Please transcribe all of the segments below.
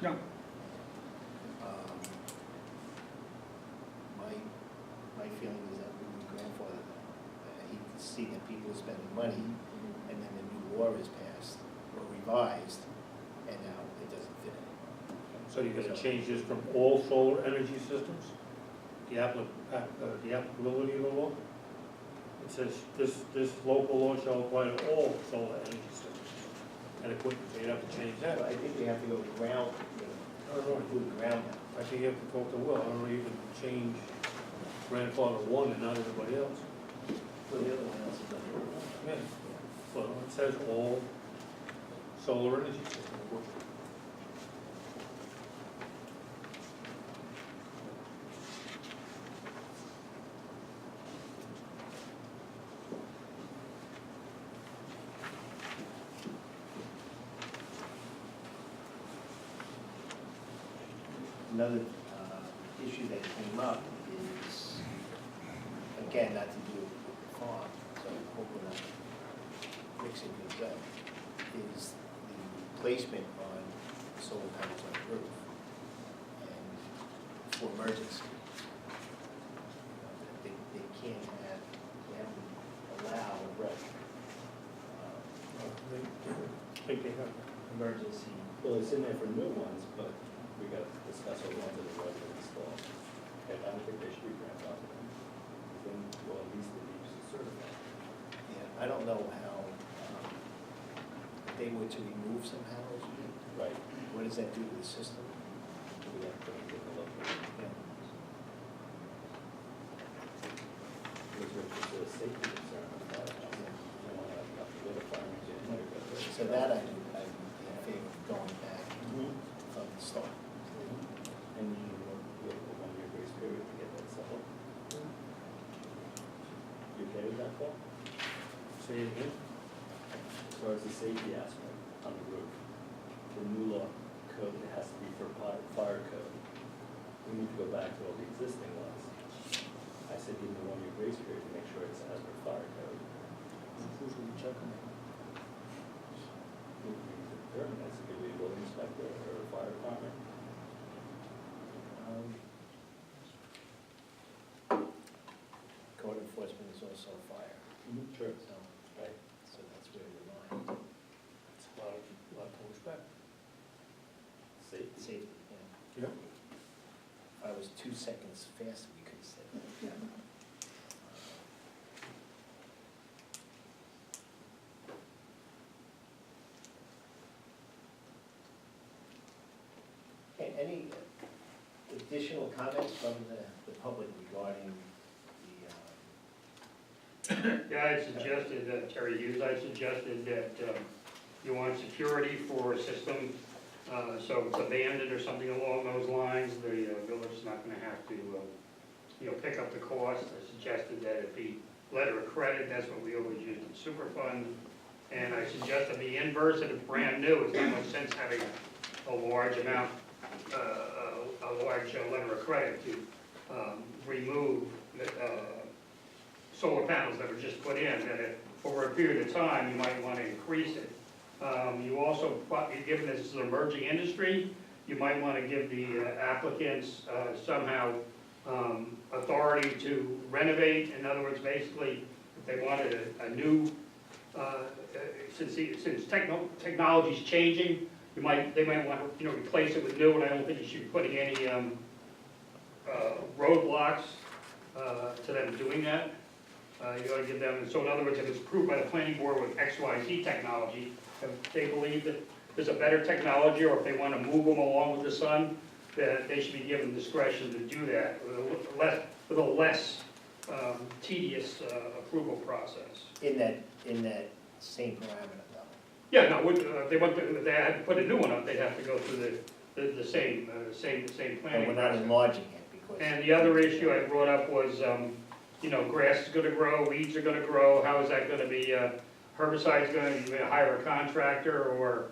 Yeah. My feeling is that we would grandfather them. I hate to see that people are spending money, and then the new law is passed or revised, and now it doesn't fit anymore. So you're gonna change this from all solar energy systems? The applicability of the law? It says this local law shall apply to all solar energy systems and equipment, so you'd have to change that. But I think we have to go ground, I don't know. include ground now. I think you have to go to will, I don't know, you can change grandfather one and not everybody else. So the other one else is under. Yeah, well, it says all solar energy systems. Another issue that came up is, again, not to do with the farm, so I hope we're not mixing things up, is the placement on solar panels on the roof and for emergency. They can't have, they have to allow I think they have. emergency. Well, it's in there for new ones, but we got to discuss what ones that are already installed. And I don't think they should be grandfathered in. Then, well, at least they need to certify. Yeah, I don't know how, if they were to remove some panels, Right. what does that do to the system? We have to take a look. Yeah. Because there's just a safety concern on that. You don't want to have to go to fire engine. So that I'm in favor of going back from the start. And you wait for 1 year grace period to get that settled. You okay with that, Paul? Say it again? As far as the safety aspect on the roof, the new law code, it has to be for fire code. We need to go back to all the existing laws. I said give them a 1 year grace period to make sure it's as per fire code. Who's going to check on it? We determine that's a good building inspector or a fire department. Code enforcement is also fire. Sure. So, Right. so that's where the line, It's a lot to expect. Safety. safety, yeah. Yeah. If I was 2 seconds faster, we could have said that. Any additional comments from the public regarding the, Yeah, I suggested, Terry Hughes, I suggested that you want security for a system, so if it's abandoned or something along those lines, the village is not gonna have to, pick up the cost. I suggested that it be letter of credit, that's what we always use in Superfund. And I suggested the inverse, if it's brand new, it's not much sense having a large amount, a large letter of credit to remove solar panels that were just put in, that over a period of time, you might want to increase it. You also, given this is an emerging industry, you might want to give the applicants somehow authority to renovate. In other words, basically, if they wanted a new, since technology's changing, they might want to replace it with new, and I don't think you should be putting any roadblocks to them doing that. You ought to give them, so in other words, if it's approved by the planning board with XYZ technology, if they believe that there's a better technology, or if they want to move them along with the sun, that they should be given discretion to do that with a less tedious approval process. in that same parameter though? Yeah, no, if they had to put a new one up, they'd have to go through the same planning But we're not process. enlarging it because. And the other issue I brought up was, grass is gonna grow, weeds are gonna grow, how is that gonna be, herbicide's gonna hire a contractor, or,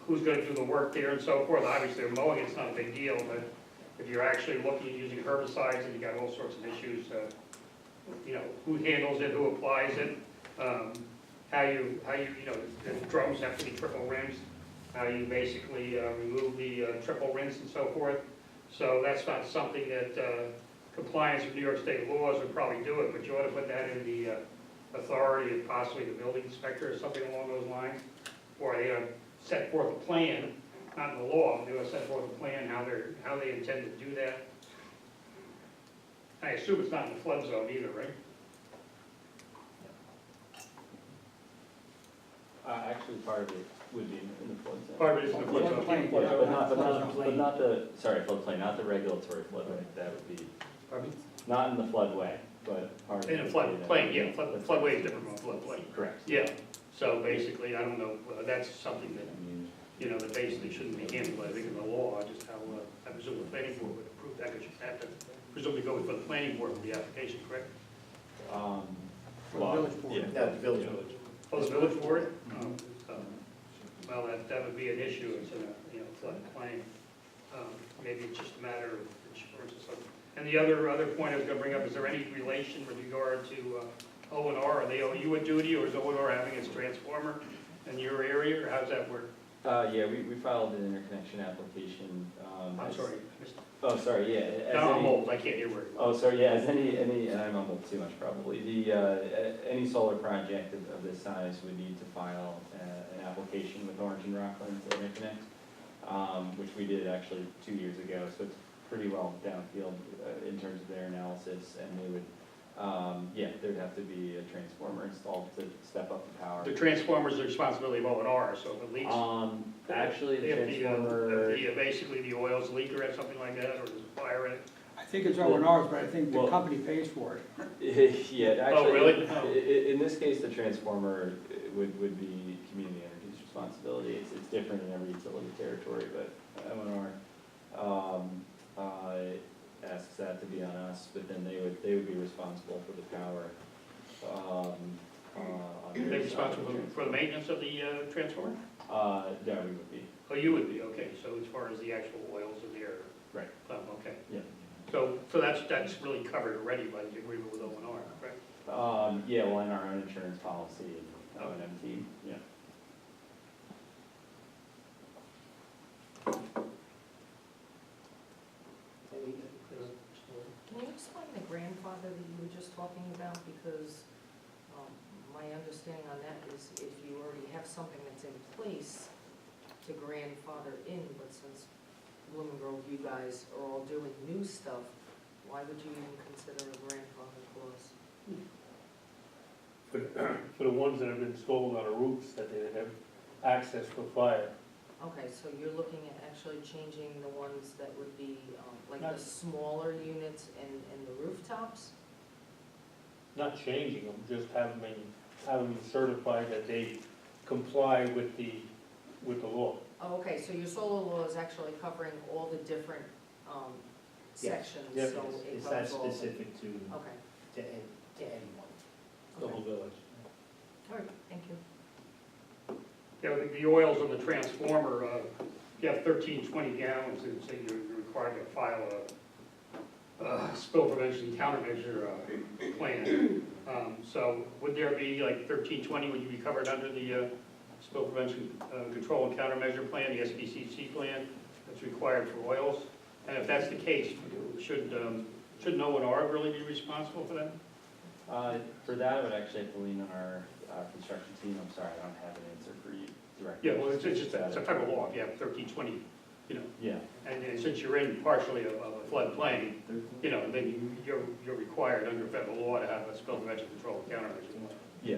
who's gonna do the work there and so forth. Obviously, mowing, it's not a big deal, but if you're actually looking at using herbicides, and you got all sorts of issues, who handles it, who applies it, how you the drums have to be triple rims, how you basically remove the triple rinse and so forth. So that's not something that compliance with New York State laws would probably do it, but you ought to put that in the authority of possibly the building inspector or something along those lines. Or they set forth a plan, not in the law, they ought to set forth a plan how they intend to do that. I assume it's not in the flood zone either, right? Actually, part of it would be in the flood zone. Part of it is in the flood Yeah, zone. but not the, sorry, floodplain, not the regulatory floodway, that would be, Pardon me? not in the floodway, but part of it. In a would be floodplain, yeah, floodway is different from floodplain. Correct. Yeah, so basically, I don't know, that's something that, you know, that basically shouldn't be handled, I think, in the law, just how, I presume the planning board would approve that, because you have to presumably go before the planning board with the application, correct? Well, village board. yeah. No, the village. Oh, the village board? So, well, that would be an issue, it's in a, you know, floodplain. Maybe it's just a matter of insurance or something. And the other point I was gonna bring up, is there any relation with regard to O&R? Are they owe you a duty, or is O&R having its transformer in your area, or how's that work? Yeah, we filed an interconnection application. I'm as- sorry, I missed. Oh, sorry, yeah. as No, I'm any- old, I can't hear where. Oh, sorry, yeah, as any, and I'm almost too much probably, any solar project of this size would need to file an application with Orange and Rockland to interconnect, which we did actually 2 years ago, so it's pretty well downfield in terms of their analysis, and they would, yeah, there'd have to be a transformer installed to step up the power. The transformer's the responsibility of O&R, so if it leaks. Actually, the if transformer. if basically the oil's leak or something like that, or there's a fire in it. I think it's O&R's, but I think the Well- company pays for it. Yeah, actually. really? In this case, the transformer would be community energy's responsibility. It's different in every utility territory, but O&R asks that to be on us, but then they would be responsible for the power. On Are they their responsible side of for the maintenance of the transformer? Yeah, we would be, Oh, you would be, okay, so as far as the actual oils in there. right, Okay, yeah. so that's really covered already by the agreement with O&R, correct? Yeah, well, in our own insurance policy and O&M team, yeah. Can you explain the grandfather that you were just talking about? Because my understanding on that is if you already have something that's in place to grandfather in, but since Bloom and Grove, you guys are all doing new stuff, why would you even consider a grandfather clause? For the ones that have been installed on the roofs, that they have access for fire. Okay, so you're looking at actually changing the ones that would be like Not- the smaller units and the rooftops? Not changing them, just having them certified that they comply with the law. Oh, okay, so your solar law is actually covering all the different sections, so Yes, it it's not covers all of them? specific to Okay, anyone. okay, village. all right, thank you. Yeah, the oils on the transformer, you have 13, 20 gallons, and so you're required to file a spill prevention countermeasure plan. So would there be like 13, 20, would you be covered under the spill prevention control and countermeasure plan, the SPCC plan that's required for oils? And if that's the case, should O&R really be responsible for that? For that, I would actually have to lean on our construction team. I'm sorry, I don't have an answer for you directly. Yeah, well, it's just, it's a federal law, if you have 13, 20, you know, Yeah, and since you're in partially of a floodplain, you know, then you're required under federal law to have a spill prevention control countermeasure. yeah.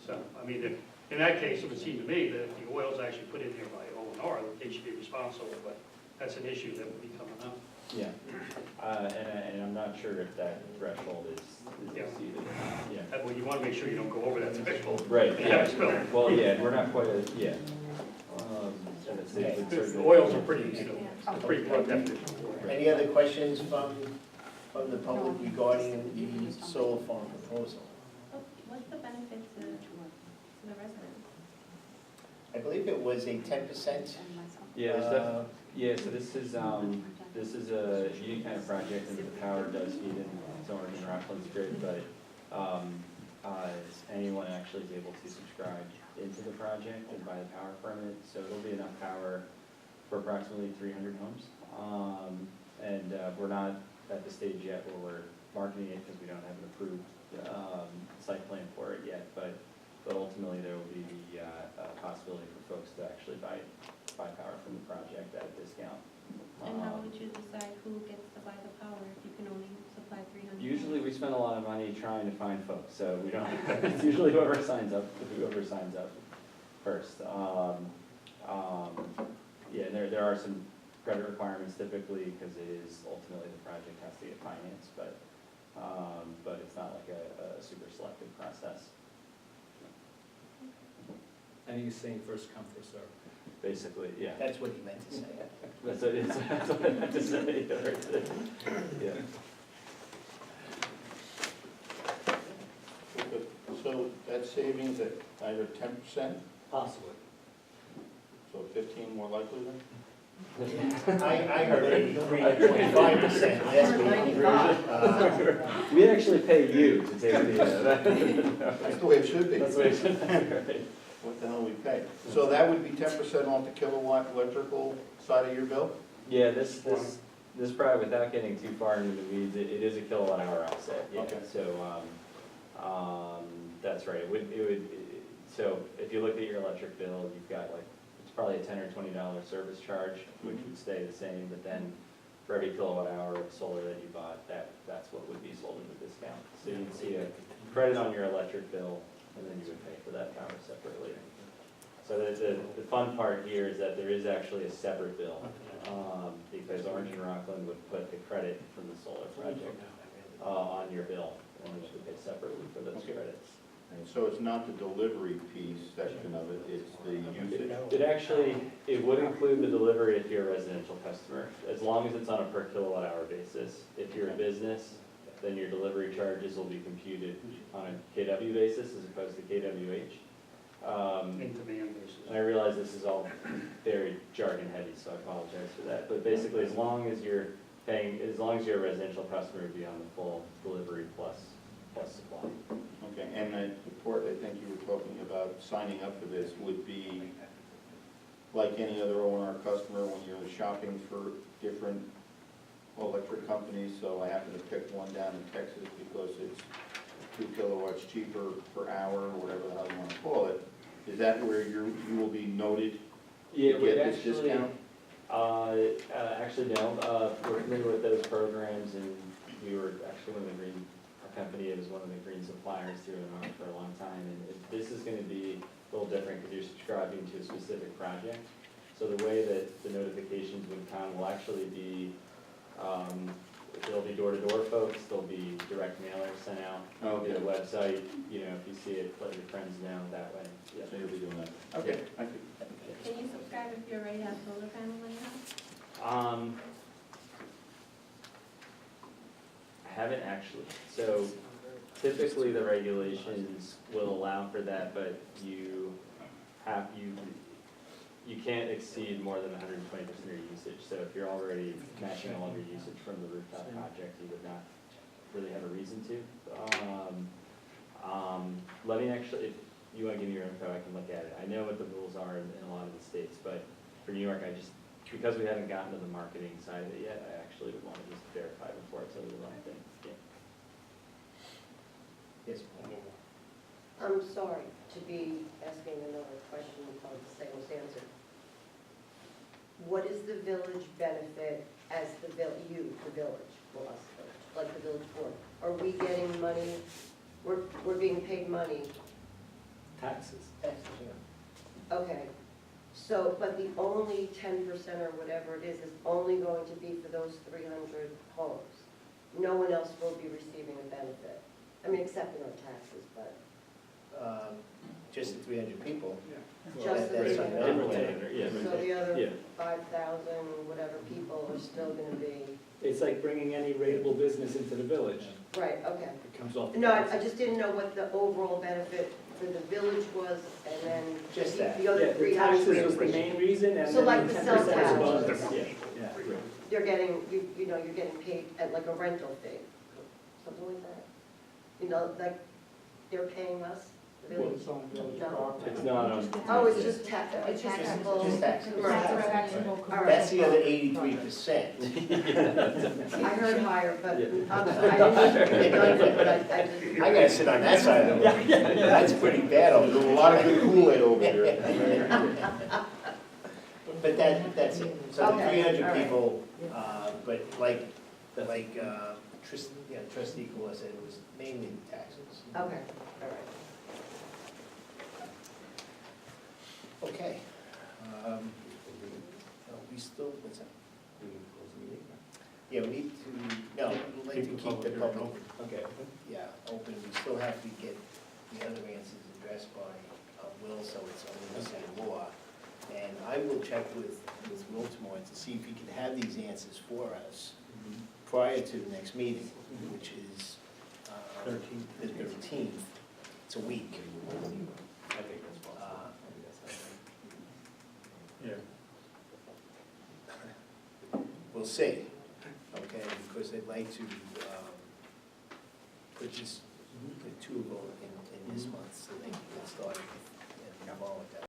So, I mean, in that case, it would seem to me that if the oil's actually put in there by O&R, that they should be responsible, but that's an issue that would be coming up. Yeah, and I'm not sure if that threshold is Yeah. exceeded. Yeah, Well, you want to make sure you don't go over that threshold. right, You have a spill. well, yeah, we're not quite, yeah. And it's Because sort of- oils are pretty, you know, a pretty broad definition. Any other questions from the public regarding the solar farm proposal? What's the benefit to the residents? I believe it was a 10%. Yeah, there's yeah, so this is a unique kind of project, and the power does feed into Orange and Rockland's grid, but anyone actually is able to subscribe into the project and buy the power from it, so it'll be enough power for approximately 300 homes. And we're not at the stage yet where we're marketing it because we don't have an approved site plan for it yet, but ultimately there will be the possibility for folks to actually buy power from the project at a discount. And how would you decide who gets to buy the power if you can only supply 300? Usually we spend a lot of money trying to find folks, so we don't, it's usually whoever signs up first. Yeah, there are some credit requirements typically, because it is ultimately the project has to get financed, but it's not like a super selective process. And you're saying first come, first served. Basically, yeah. That's what he meant to say. That's what I meant to say. Yeah. So that savings at either 10%, Possibly. so 15 more likely then? I heard 83 to 25%, that's We actually pay you to take the, That's the way it should be. that's what it should be, right? What the hell we pay? So that would be 10% off the kilowatt electrical side of your bill? Yeah, this probably, without getting too far into the weeds, it is a kilowatt hour offset, yeah. Okay. So, that's right, so if you look at your electric bill, you've got like, it's probably a $10 or $20 service charge, which would stay the same, but then for every kilowatt hour of solar that you bought, that's what would be sold at a discount. So you'd see a credit on your electric bill, and then you would pay for that power separately. So the fun part here is that there is actually a separate bill, because Orange and Rockland would put the credit from the solar project on your bill, and you should pay separately for those Okay. credits. And so it's not the delivery piece section of it, it's the usage? It actually, it would include the delivery if you're a residential customer, as long as it's on a per kilowatt hour basis. If you're a business, then your delivery charges will be computed on a KW basis as opposed to KWH. In demand basis. And I realize this is all very jargon heavy, so I apologize for that. But basically, as long as you're paying, as long as you're a residential customer, it'd be on the full delivery plus supply. Okay, and the part I think you were talking about signing up for this would be like any other O&R customer when you're shopping for different electric companies. So I happen to pick one down in Texas because it's 2 kilowatts cheaper per hour, or whatever the hell you want to call it. Is that where you will be noted Yeah, to we get this actually, discount? actually no, we're familiar with those programs, and we were actually one of the green, our company is one of the green suppliers here in Orange for a long time, and this is gonna be a little different because you're subscribing to a specific project. So the way that the notifications would come will actually be, there'll be door-to-door folks, there'll be direct mailers sent out Okay. to the website, you know, if you see it, let your friends know that way. Yeah. So you'll be doing that? Okay, thank you. Can you subscribe if you already have solar panels on your house? I haven't actually. So typically the regulations will allow for that, but you can't exceed more than 120% of your usage. So if you're already matching all of your usage from the rooftop project, you would not really have a reason to. Let me actually, if you want to give me your info, I can look at it. I know what the rules are in a lot of the states, but for New York, because we haven't gotten to the marketing side of it yet, I actually would want to just verify before I tell you the wrong thing. Yeah. Yes, I'm sorry to be asking another question on the same answer. What is the village benefit as the village, well, us, like the village board? Are we getting money, we're being paid money? Taxes. Okay, so, but the only 10% or whatever it is only going to be for those 300 homes. No one else will be receiving a benefit. I mean, except in our taxes, but. Just the 300 people. Just the That's 300. unlimited. Yeah. So the other Yeah. 5,000, whatever people are still gonna be, It's like bringing any rateable business into the village. right, okay. It comes off. the No, I taxes. just didn't know what the overall benefit for the village was, and then Just that. the Yeah, other the 300. taxes was the main reason, and So then like the the 10% cell is tower. bonus. Yeah. They're getting, you know, you're getting paid at like a rental fee, something like that. You know, like, they're paying us, village? It's on village No. property. It's not on. Oh, it's just It's just taxable? Just taxable. commercial. Taxable All right. That's the other 83%. I heard higher, but, Yeah. I didn't know it, but I didn't. I gotta sit on that side of the room. That's pretty bad over There's a there. lot of good Kool-Aid over there. But that's it. So the Okay, 300 all right. people, but like trustee Kula said, it was mainly taxes. Okay, all right. Okay. We still, what's that? We can close the meeting. Yeah, we need to, no, we'd like to keep the hearing public, Okay. yeah, open. We still have to get the other answers addressed by Will, so it's under the same law. And I will check with Will tomorrow to see if he can have these answers for us prior to the next meeting, which is 13th. the 13th. It's a week. I think that's possible. I think that's happening. Yeah. We'll see, okay, because they'd like to put this, the two of them in this month, so they can get started and move on with that.